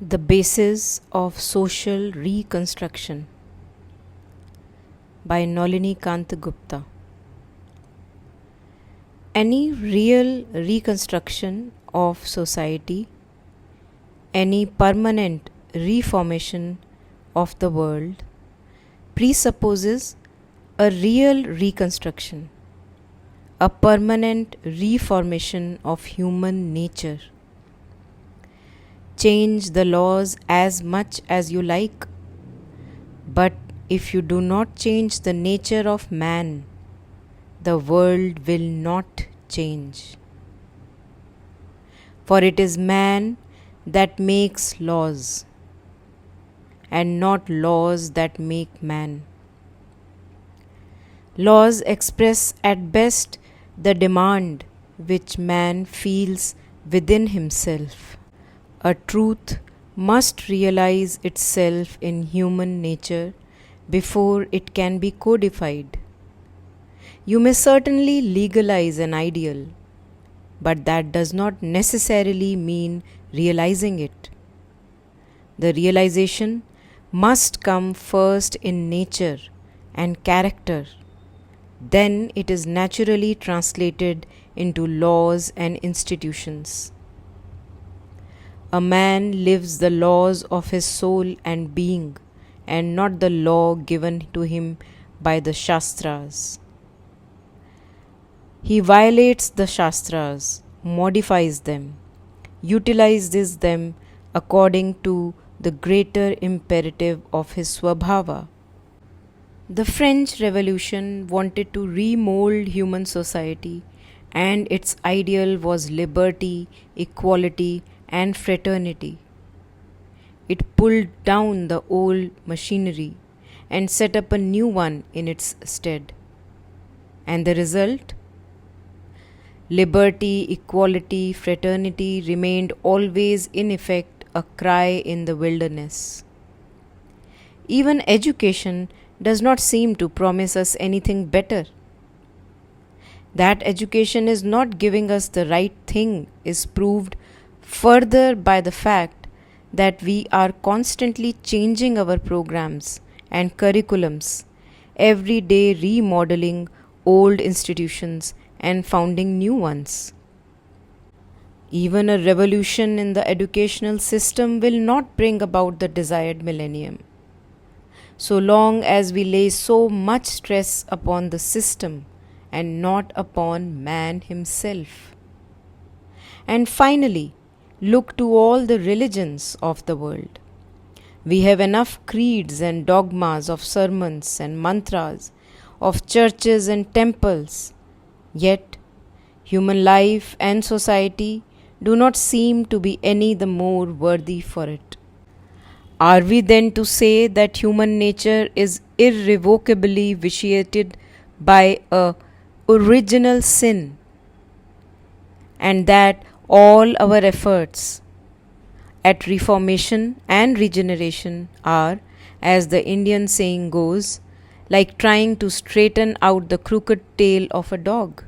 The Basis of Social Reconstruction by Nolini Kanta Gupta. Any real reconstruction of society, any permanent reformation of the world, presupposes a real reconstruction, a permanent reformation of human nature. Change the laws as much as you like, but if you do not change the nature of man, the world will not change. For it is man that makes laws, and not laws that make man. Laws express at best the demand which man feels within himself. A truth must realize itself in human nature before it can be codified. You may certainly legalize an ideal, but that does not necessarily mean realizing it. The realization must come first in nature and character. Then it is naturally translated into laws and institutions. A man lives the laws of his soul and being, and not the law given to him by the Shastras. He violates the Shastras, modifies them, utilizes them according to the greater imperative of his Swabhava. The French Revolution wanted to remold human society, and its ideal was liberty, equality, and fraternity. It pulled down the old machinery and set up a new one in its stead. And the result? Liberty, equality, fraternity remained always in effect a cry in the wilderness. Even education does not seem to promise us anything better. That education is not giving us the right thing is proved further by the fact that we are constantly changing our programs and curriculums, every day remodeling old institutions and founding new ones. Even a revolution in the educational system will not bring about the desired millennium, so long as we lay so much stress upon the system and not upon man himself. And finally, look to all the religions of the world. We have enough creeds and dogmas of sermons and mantras, of churches and temples. Yet, human life and society do not seem to be any the more worthy for it. Are we then to say that human nature is irrevocably vitiated by a original sin, and that all our efforts at reformation and regeneration are, as the Indian saying goes, like trying to straighten out the crooked tail of a dog?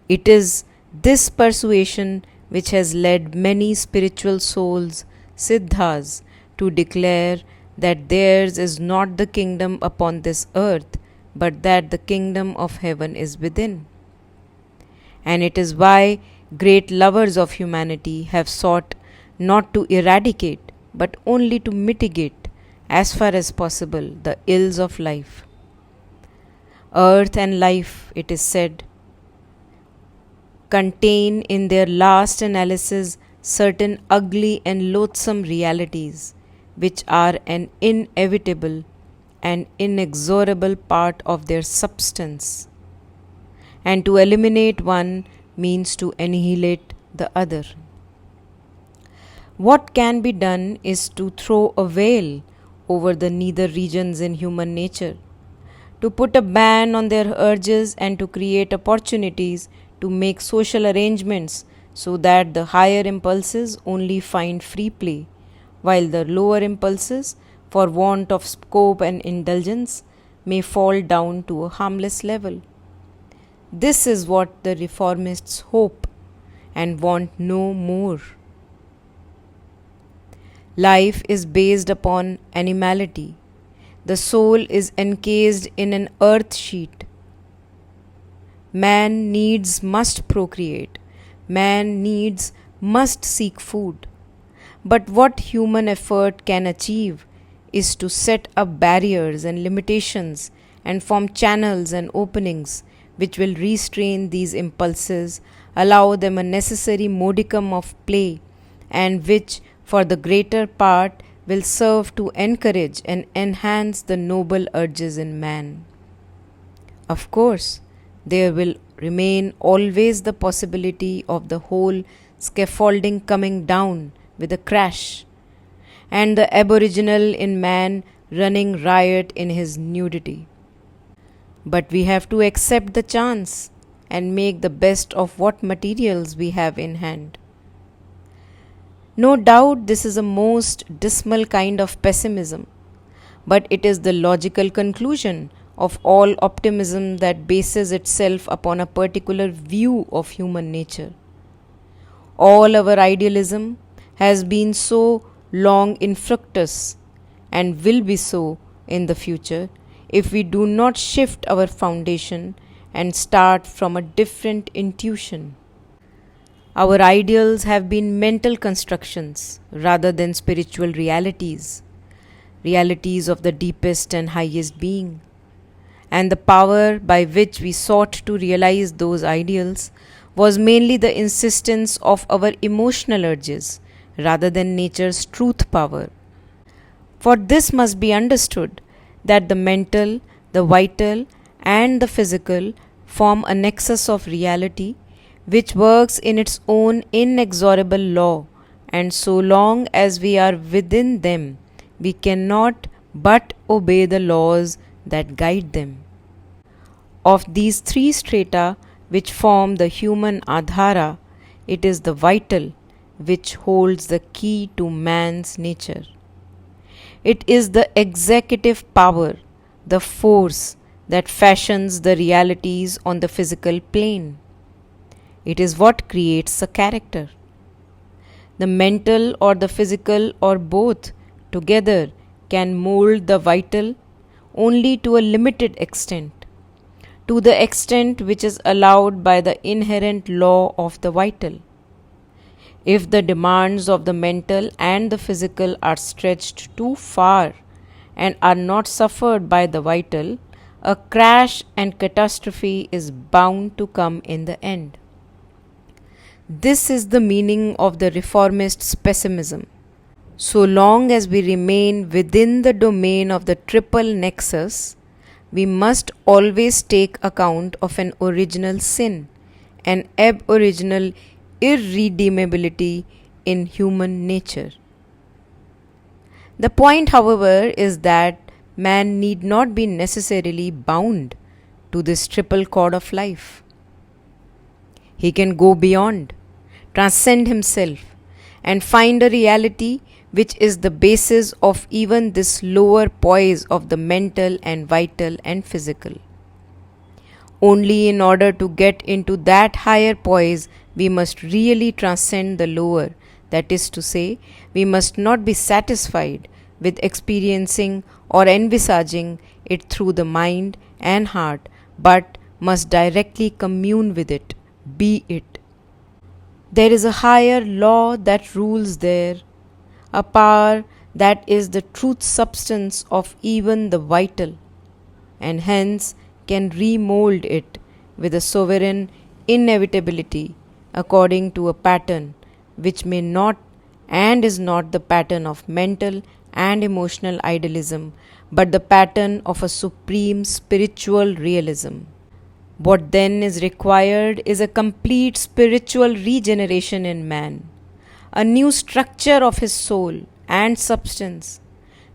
It is this persuasion which has led many spiritual souls, siddhas, to declare that theirs is not the kingdom upon this earth, but that the kingdom of heaven is within. And it is why great lovers of humanity have sought not to eradicate, but only to mitigate, as far as possible, the ills of life. Earth and life, it is said, contain in their last analysis certain ugly and loathsome realities, which are an inevitable and inexorable part of their substance. And to eliminate one means to annihilate the other. What can be done is to throw a veil over the nether regions in human nature, to put a ban on their urges and to create opportunities to make social arrangements so that the higher impulses only find free play, while the lower impulses, for want of scope and indulgence, may fall down to a harmless level. This is what the reformists hope and want no more. Life is based upon animality. The soul is encased in an earth sheet. Man needs must procreate. Man needs must seek food. But what human effort can achieve is to set up barriers and limitations and form channels and openings which will restrain these impulses, allow them a necessary modicum of play, and which, for the greater part, will serve to encourage and enhance the noble urges in man. Of course, there will remain always the possibility of the whole scaffolding coming down with a crash, and the aboriginal in man running riot in his nudity. But we have to accept the chance and make the best of what materials we have in hand. No doubt this is a most dismal kind of pessimism, but it is the logical conclusion of all optimism that bases itself upon a particular view of human nature. All our idealism has been so long infructuous and will be so in the future if we do not shift our foundation and start from a different intuition. Our ideals have been mental constructions rather than spiritual realities, realities of the deepest and highest being. And the power by which we sought to realize those ideals was mainly the insistence of our emotional urges rather than nature's truth power. For this must be understood that the mental, the vital, and the physical form a nexus of reality which works in its own inexorable law, and so long as we are within them, we cannot but obey the laws that guide them. Of these three strata which form the human adhara, it is the vital which holds the key to man's nature. It is the executive power, the force that fashions the realities on the physical plane. It is what creates a character. The mental or the physical or both together can mold the vital only to a limited extent, to the extent which is allowed by the inherent law of the vital. If the demands of the mental and the physical are stretched too far and are not suffered by the vital, a crash and catastrophe is bound to come in the end. This is the meaning of the reformist's pessimism. So long as we remain within the domain of the triple nexus, we must always take account of an original sin, an aboriginal irredeemability in human nature. The point, however, is that man need not be necessarily bound to this triple cord of life. He can go beyond, transcend himself, and find a reality which is the basis of even this lower poise of the mental and vital and physical. Only in order to get into that higher poise, we must really transcend the lower, that is to say, we must not be satisfied with experiencing or envisaging it through the mind and heart, but must directly commune with it, be it. There is a higher law that rules there, a power that is the truth substance of even the vital, and hence can remold it with a sovereign inevitability according to a pattern which may not and is not the pattern of mental and emotional idealism, but the pattern of a supreme spiritual realism. What then is required is a complete spiritual regeneration in man, a new structure of his soul and substance,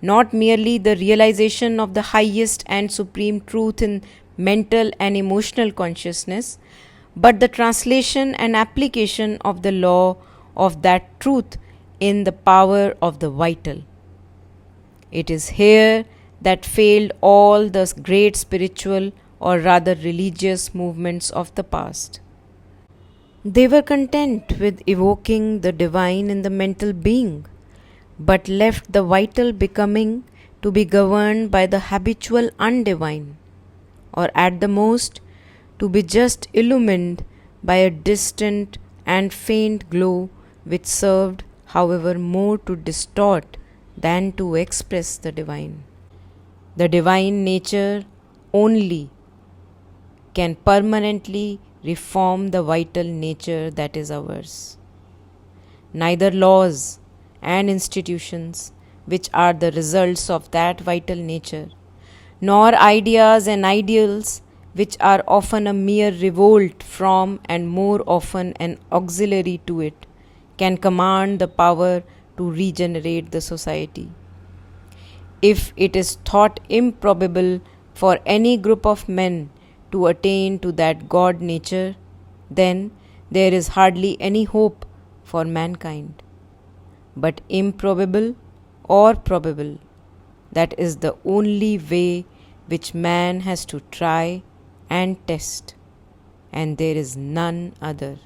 not merely the realization of the highest and supreme truth in mental and emotional consciousness, but the translation and application of the law of that truth in the power of the vital. It is here that failed all the great spiritual or rather religious movements of the past. They were content with evoking the divine in the mental being, but left the vital becoming to be governed by the habitual undivine, or at the most to be just illumined by a distant and faint glow which served, however, more to distort than to express the divine. The divine nature only can permanently reform the vital nature that is ours. Neither laws and institutions, which are the results of that vital nature, nor ideas and ideals, which are often a mere revolt from and more often an auxiliary to it, can command the power to regenerate the society. If it is thought improbable for any group of men to attain to that God nature, then there is hardly any hope for mankind. But improbable or probable, that is the only way which man has to try and test, and there is none other.